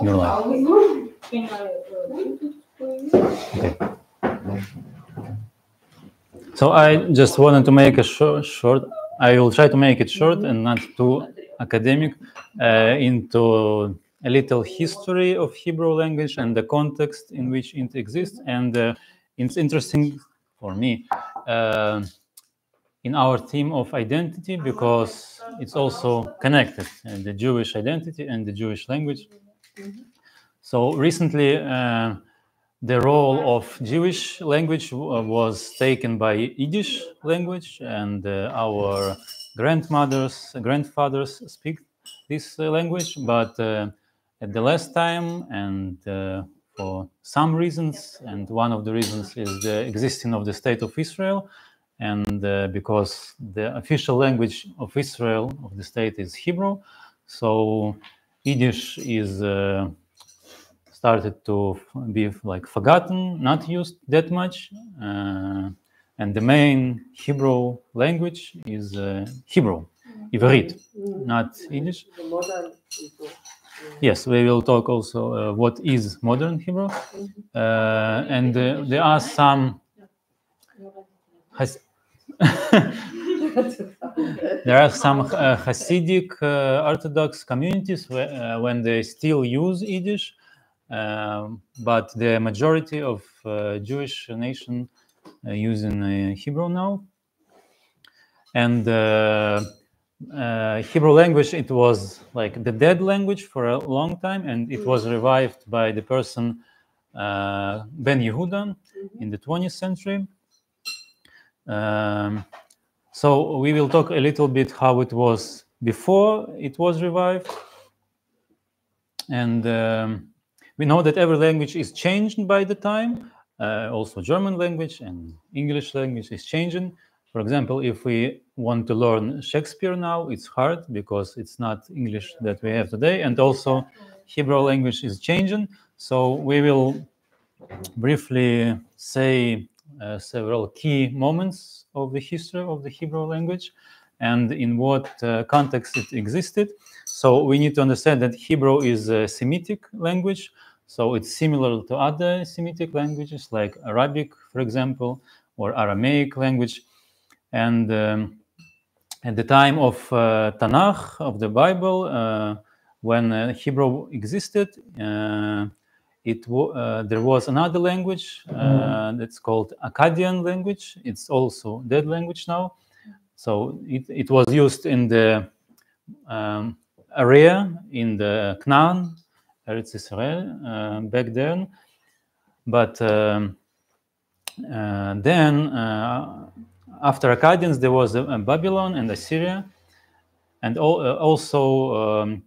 Your life. Okay. So I just wanted to make a short. I will try to make it short and not too academic, into a little history of Hebrew language and the context in which it exists. And it's interesting for me in our theme of identity, because it's also connected, the Jewish identity and the Jewish language. So recently, the role of Jewish language was taken by Yiddish language, and our grandfathers speak this language. But at the last time, and for some reasons, and one of the reasons is the existence of the State of Israel, and because the official language of Israel, of the state, is Hebrew, so Yiddish is started to be like forgotten, not used that much, and the main Hebrew language is Hebrew, Ivrit, not Yiddish. Yes, we will talk also what is modern Hebrew, and there are some. There are some Hasidic Orthodox communities when they still use Yiddish, but the majority of Jewish nation using Hebrew now. And Hebrew language, it was like the dead language for a long time, and it was revived by the person Ben Yehuda in the 20th century. So we will talk a little bit how it was before it was revived. And we know that every language is changed by the time. Also German language and English language is changing. For example, if we want to learn Shakespeare now, it's hard because it's not English that we have today. And also Hebrew language is changing. So we will briefly say several key moments of the history of the Hebrew language and in what context it existed. So we need to understand that Hebrew is a Semitic language. So it's similar to other Semitic languages like Arabic, for example, or Aramaic language. And at the time of Tanakh, of the Bible, when Hebrew existed, there was another language that's called Akkadian language. It's also dead language now. So it was used in the area in the Canaan, Eretz Israel, back then. But then, after Akkadians, there was Babylon and Assyria. And also,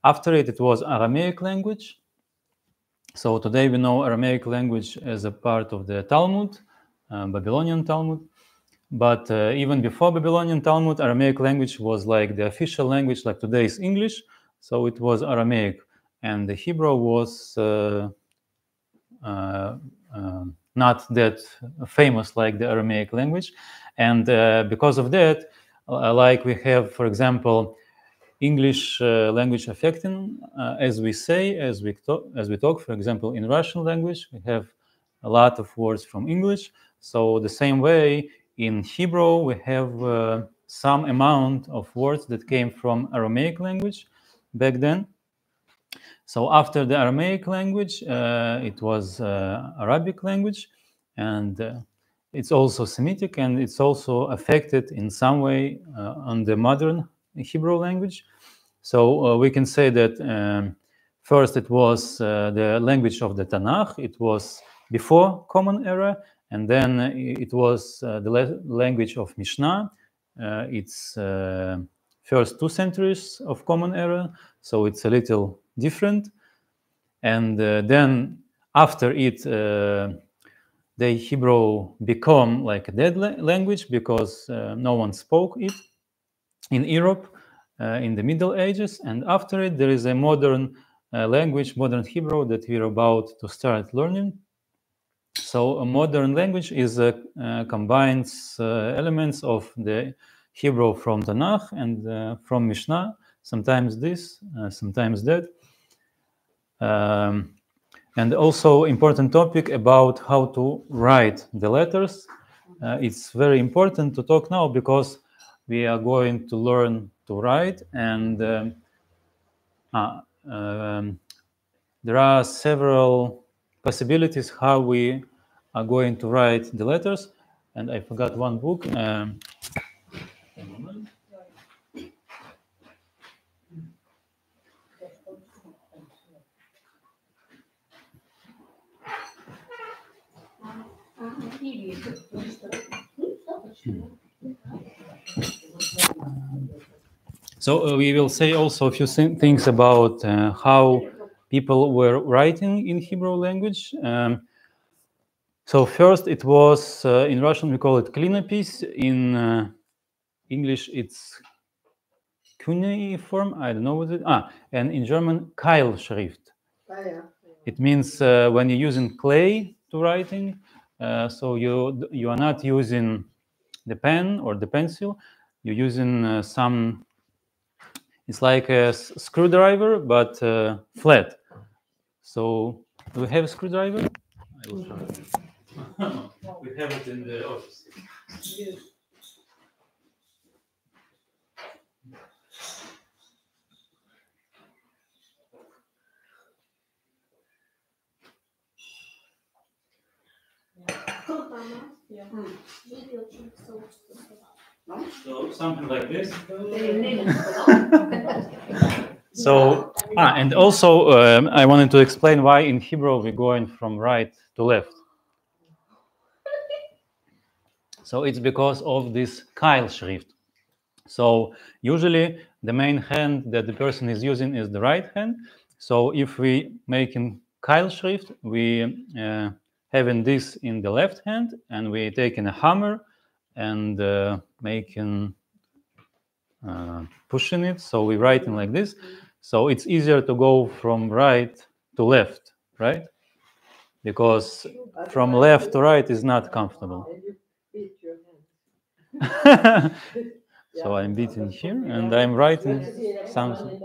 after it was Aramaic language. So today we know Aramaic language as a part of the Talmud, Babylonian Talmud. But even before Babylonian Talmud, Aramaic language was like the official language, like today's English. So it was Aramaic. And the Hebrew was not that famous like the Aramaic language. And because of that, like we have, for example, English language affecting, as we say, as we talk. For example, in Russian language, we have a lot of words from English. So the same way in Hebrew, we have some amount of words that came from Aramaic language back then. So after the Aramaic language, it was Arabic language, and it's also Semitic, and it's also affected in some way on the modern Hebrew language. So we can say that first it was the language of the Tanakh. It was before Common Era, and then it was the language of Mishnah. It's first 2 centuries of Common Era, so it's a little different. And then after it, the Hebrew become like a dead language because no one spoke it in Europe in the Middle Ages. And after it, there is a modern language, modern Hebrew, that we're about to start learning. So a modern language is combines elements of the Hebrew from Tanakh and from Mishnah. sometimes this, sometimes that. And also important topic about how to write the letters. It's very important to talk now because we are going to learn to write, and there are several possibilities how we are going to write the letters. And I forgot one book. A moment. So we will say also a few things about how people were writing in Hebrew language. So first it was, in Russian we call it klinopis, in English it's cuneiform, I don't know what it is. And in German, Keilschrift. It means when you're using clay to writing, so you are not using the pen or the pencil, you're using some, it's like a screwdriver, but flat. So do we have a screwdriver? I will show you. We have it in the office. So something like this. So, and also I wanted to explain why in Hebrew we're going from right to left. So it's because of this Keilschrift. So usually the main hand that the person is using is the right hand. So if we make in Keilschrift, we having this in the left hand, and we taking a hammer and making pushing it. So we writing like this. So it's easier to go from right to left, right? Because from left to right is not comfortable. So I'm beating here, and I'm writing something.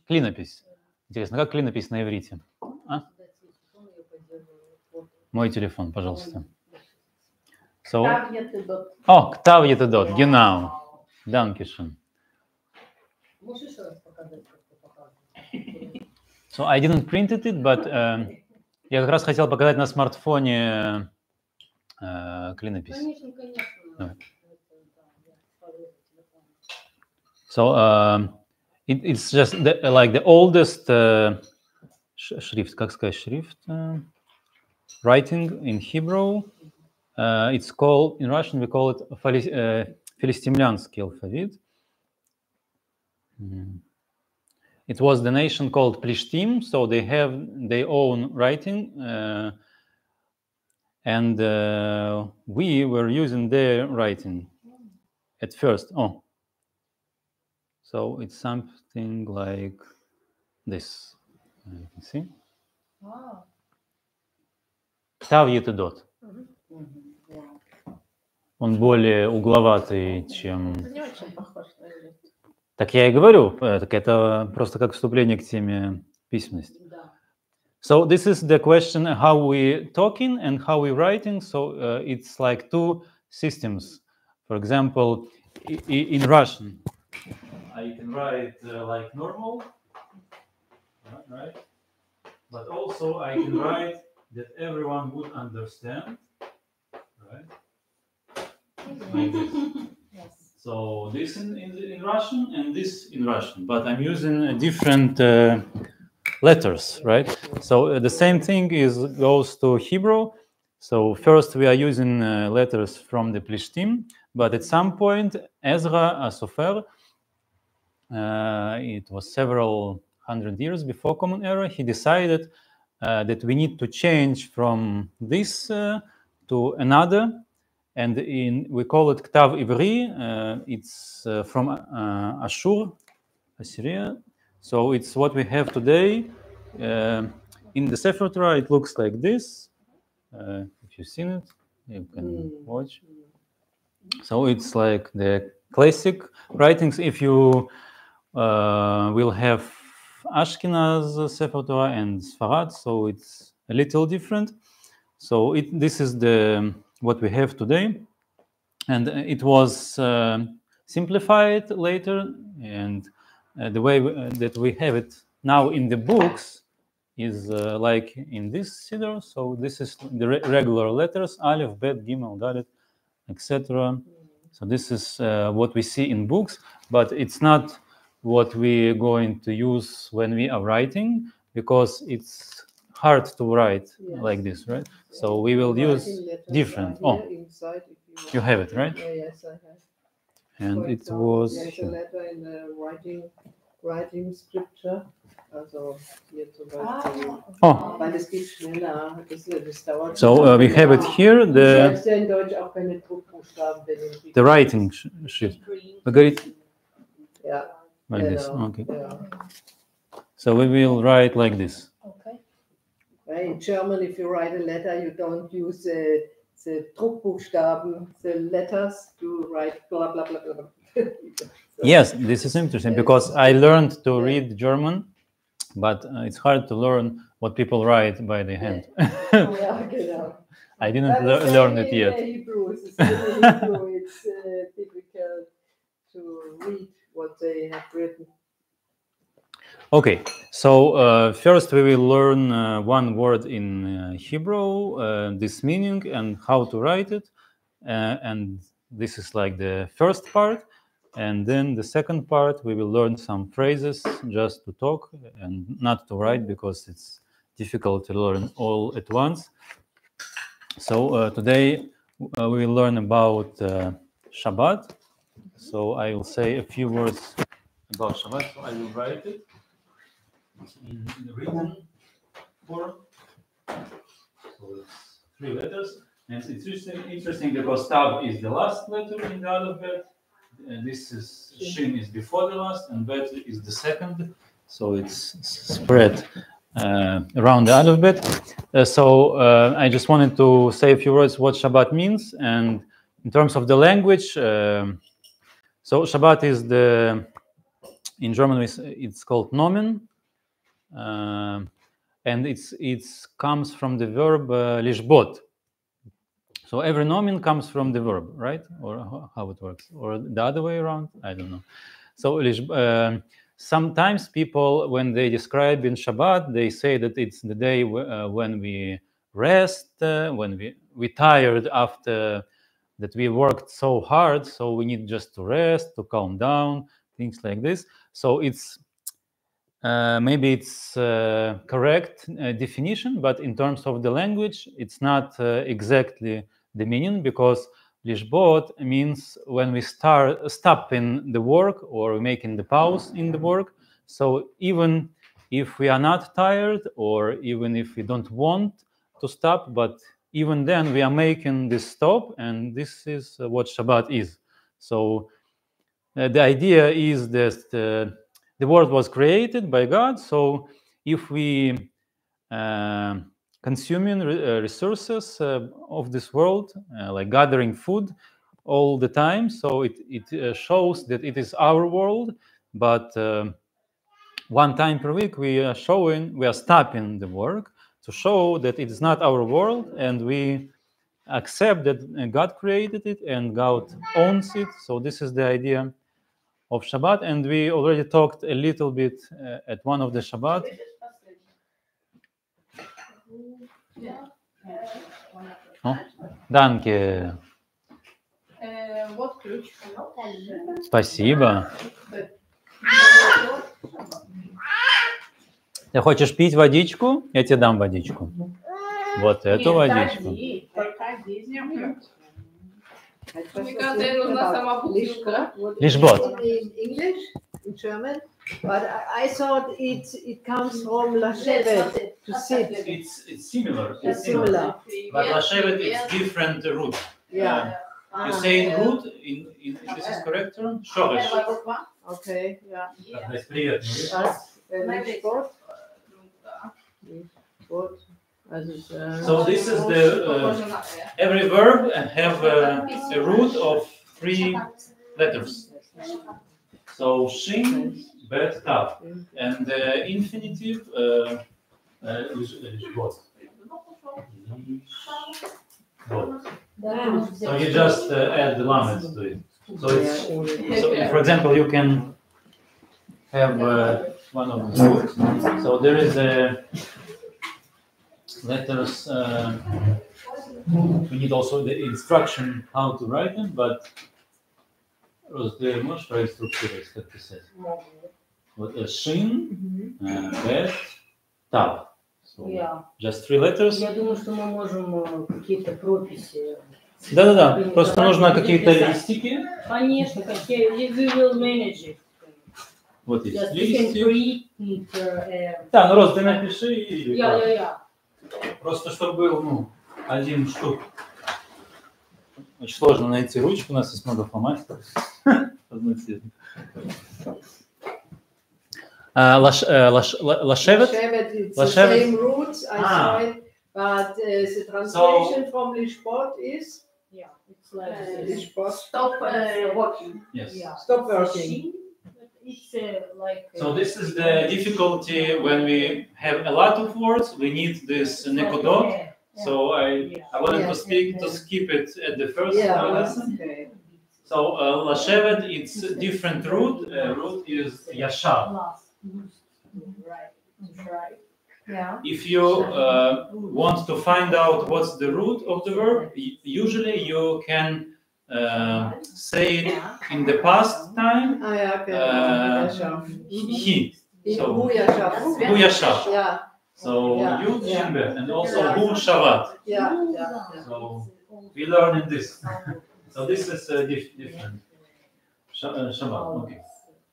Клинопись. Интересно, как клинопись на иврите? Мой телефон, пожалуйста. So, ктав етедот, genau. Dankeschön. So I didn't print it, but я как раз хотел показать на смартфоне клинопись. So it's just like the oldest шрифт, как сказать, шрифт, writing in Hebrew. It's called, in Russian we call it Филистимлянский alphabet. It was the nation called Plishtim, so they have their own writing, and we were using their writing at first. So it's something like this. You can see. Ктав етедот. Он более угловатый, чем... Так я и говорю, так это просто как вступление к теме письменности. So this is the question how we talking and how we writing. So it's like two systems. For example, in Russian, I can write like normal, right? But also I can write that everyone would understand, right? Like this. So this in Russian and this in Russian, but I'm using different letters, right? So the same thing goes to Hebrew. So first we are using letters from the Plishtim, but at some point Ezra Asofer, it was several hundred years before Common Era, he decided that we need to change from this to another. And we call it Ktav Ivri. It's from Assyria. So it's what we have today. In the Sefer Torah, it looks like this. If you've seen it, you can watch. So it's like the classic writings. If you we'll have Ashkenaz Sefer Torah and Sfarad, so it's a little different. So this is what we have today, and it was simplified later, and the way that we have it now in the books is like in this siddur. So this is the regular letters: Aleph, Bet, Gimel, Dalet, etc. So this is what we see in books, but it's not what we're going to use when we are writing, because it's hard to write like this, right? So we will use different. Oh, you have it, right? Yes, I have. And it was. There's a letter in the writing scripture. Also hier zum Beispiel. Oh. Weil es geht schneller. Das dauert. So we have it here. Selbst in Deutsch auch keine Druckbuchstaben. The writing sheet. We got it. Yeah. Like this. Okay. Yeah. So we will write like this. Okay. In German, if you write a letter, you don't use the Druckbuchstaben, the letters, to write blah blah blah blah. So, yes, this is interesting because I learned to read German, but it's hard to learn what people write by the hand. Yeah, genau. I didn't learn it yet. Hebrew. It's difficult to read what they have written. Okay, so first we will learn one word in Hebrew, this meaning and how to write it, and this is like the first part. And then the second part, we will learn some phrases just to talk and not to write, because it's difficult to learn all at once. So today we will learn about Shabbat. So I will say a few words about Shabbat. So I will write it in written form. So it's 3 letters. And it's interesting because Tav is the last letter in the alphabet. And this is Shin is before the last, and Bet is the second, so it's spread around the alphabet. So I just wanted to say a few words what Shabbat means, and in terms of the language. So Shabbat is in German it's called Nomen, and it comes from the verb lishbot. So every nomen comes from the verb, right? Or how it works? Or the other way around? I don't know. So sometimes people, when they describe in Shabbat, they say that it's the day when we rest, when we tired after that we worked so hard, so we need just to rest, to calm down, things like this. So it's maybe it's correct definition, but in terms of the language, it's not exactly the meaning, because lishbot means when we stop in the work or making the pause in the work. So even if we are not tired, or even if we don't want to stop, but even then we are making this stop, and this is what Shabbat is. So the idea is that the world was created by God. So if we consuming resources of this world, like gathering food all the time, so it shows that it is our world. But one time per week we are stopping the work to show that it is not our world, and we accept that God created it and God owns it. So this is the idea of Shabbat, and we already talked a little bit at one of the Shabbat. Oh, danke. Вот ключ. Спасибо. Ты хочешь пить водичку? Я тебе дам водичку. Вот эту водичку. Lishbot. In English, in German, but I thought it comes from lashevet, to sit. It's similar. It's similar. But lashevet is different root. Yeah. You say in root, this is correct term? Shoresh. Okay, yeah. Lishbot. So this is the every verb have a root of 3 letters. So shin, bet, tav. And the infinitive is what? What? So you just add the lamed to it. So it's so for example you can have one of the words. So there is a letters. We need also the instruction how to write them, but можешь про инструкцию, как писать? Вот шин, бет, тав. So just 3 letters. Я думаю, что мы можем какие-то прописи. Да-да-да, просто нужно какие-то листики. Конечно, какие we will manage it. Вот есть Just you can листик. print. Да, ну Рос, ты напиши и... Я. Просто чтобы был, один штук. Очень сложно найти ручку, у нас есть много фломастеров. Лашевет? It's the same roots, I saw it, but the translation from Lishbot is? Yeah, it's like Lishbot. Stop working. Yes. Yeah. Stop working. It's like. So this is the difficulty when we have a lot of words. We need this nekodot. Yeah. So I wanted to skip it at the first lesson. Okay. So Lashevet, it's a different root. Root is Yashav. Right. Yeah. If you want to find out what's the root of the verb, usually you can say it in the past time. He. So Who Yashav. Yeah. So Yud Shinbet, and also Hu Shavat. Yeah. So we learn in this. So this is different. Shabbat. Okay.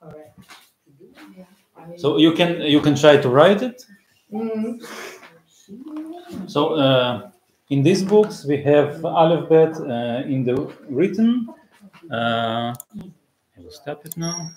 Correct. So you can try to write it. So in these books we have alphabet in the written. I will stop it now.